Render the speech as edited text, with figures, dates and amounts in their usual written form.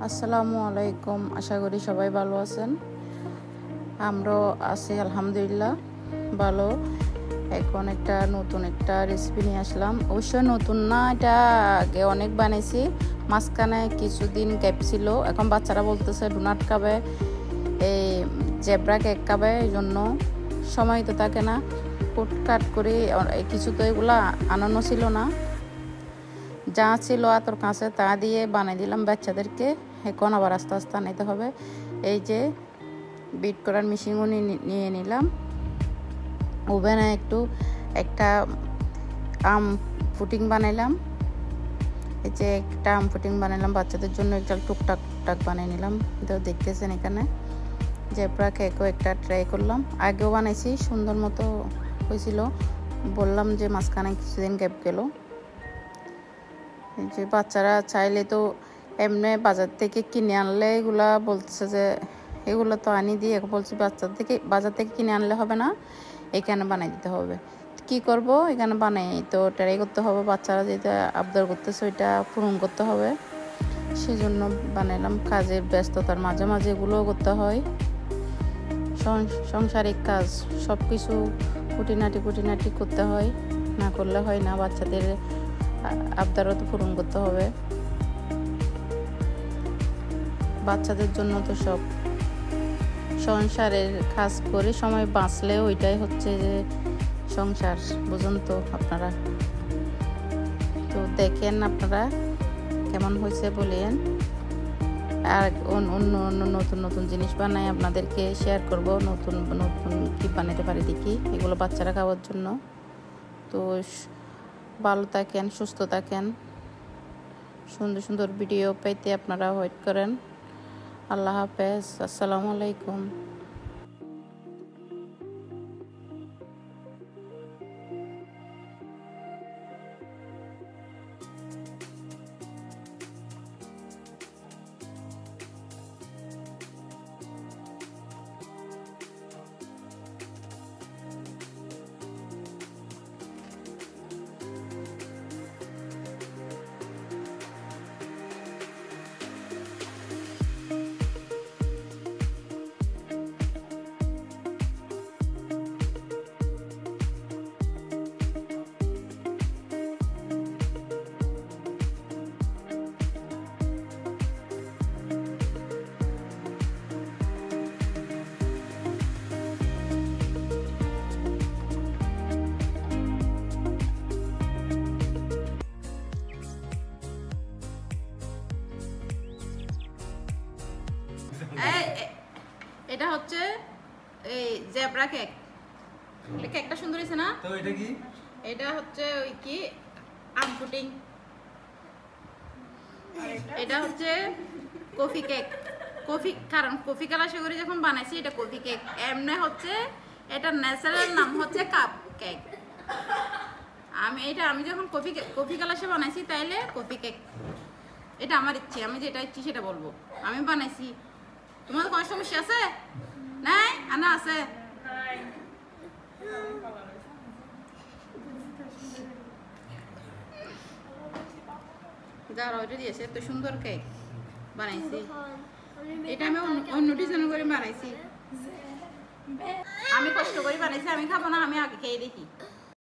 আসসালামু আলাইকুম। আশা করি সবাই ভালো আছেন। আমরাও আছি আলহামদুলিল্লাহ ভালো। এখন নতুন একটা রেসিপি নিয়ে আসলাম। অবশ্যই নতুন না, এটা আগে অনেক বানিয়েছি, মাঝখানে কিছুদিন গ্যাপ ছিল। এখন বাচ্চারা বলতেছে ডোনাট খাবে, এই জেব্রা কেক খাবে, এই জন্য সময় তো থাকে না। কাট করে কিছু তো এগুলা আনানো ছিল না, যা ছিল তোর কাছে তা দিয়ে বানিয়ে দিলাম বাচ্চাদেরকে। এখন আবার আস্তে আস্তে আনাইতে হবে। এই যে বিট করার মেশিনও নিয়ে নিলাম। ওভেনে একটা আম পুডিং বানাইলাম। এই যে একটা আম পুডিং বানাইলাম বাচ্চাদের জন্য, একটা টুকটাক বানিয়ে নিলাম। তো দেখতেছেন এখানে জেব্রা কেকও একটা ট্রাই করলাম। আগেও বানাইছি, সুন্দর মতো হয়েছিল। বললাম যে মাঝখানে কিছুদিন গ্যাপ গেল। যে বাচ্চারা চাইলে তো এমনি বাজার থেকে কিনে আনলে, এগুলা বলছে যে এগুলো তো আনি দিয়ে, বলছি বাজার থেকে কিনে আনলে হবে না, এখানে বানাই দিতে হবে। কি করব, এখানে বানাই তো ট্রাই করতে হবে। বাচ্চারা যেটা আবদার করতেছে ওইটা পূরণ করতে হবে, সেজন্য বানাইলাম। কাজের ব্যস্ততার মাঝে মাঝে এগুলোও করতে হয়, সংসারিক কাজ সব কিছু খুঁটিনাটি করতে হয়, না করলে হয় না। বাচ্চাদের আবদারও তো পূরণ করতে হবে। বাচ্চাদের জন্য তো সব সংসারের কাজ করে সময় বাঁচলে ওইটাই হচ্ছে যে সংসার, বুঝুন তো আপনারা। তো দেখেন আপনারা কেমন হয়েছে বলেন। আর অন্য নতুন জিনিস বানাই আপনাদেরকে শেয়ার করব। নতুন কি বানাতে পারি দেখি, এগুলো বাচ্চারা খাওয়ার জন্য। তো ভালো থাকেন, সুস্থ থাকেন, সুন্দর ভিডিও পেতে আপনারা ওয়েট করেন। আল্লাহ হাফেজ, আসসালামু আলাইকুম। এটা হচ্ছে এই জেব্রা কেক। কেকটা সুন্দর হয়েছে না? তো এটা কি? এটা হচ্ছে ওই কি আম পুডিং। এটা হচ্ছে কফি কেক। কারণ কফি কালার করে যখন বানাইছি এটা কফি কেক। এমনি হচ্ছে এটা ন্যাচারাল নাম হচ্ছে কাপ কেক। আমি যখন কফি কালাসে বানাইছি তাইলে কফি কেক। এটা আমার ইচ্ছে, আমি যেটা ইচ্ছি সেটা বলবো। আমি বানাইছি। তোমাদের কোনো সমস্যা আছে? নাই? আনা আছে? যারা ওইটা দিয়েছে এত সুন্দর কেক বানাইছি। এটা আমি অন্য ডিজাইন করে বানাইছি। আমি কষ্ট করে বানাইছি, আমি খাবো না, আমি আগে খেয়ে দেখি।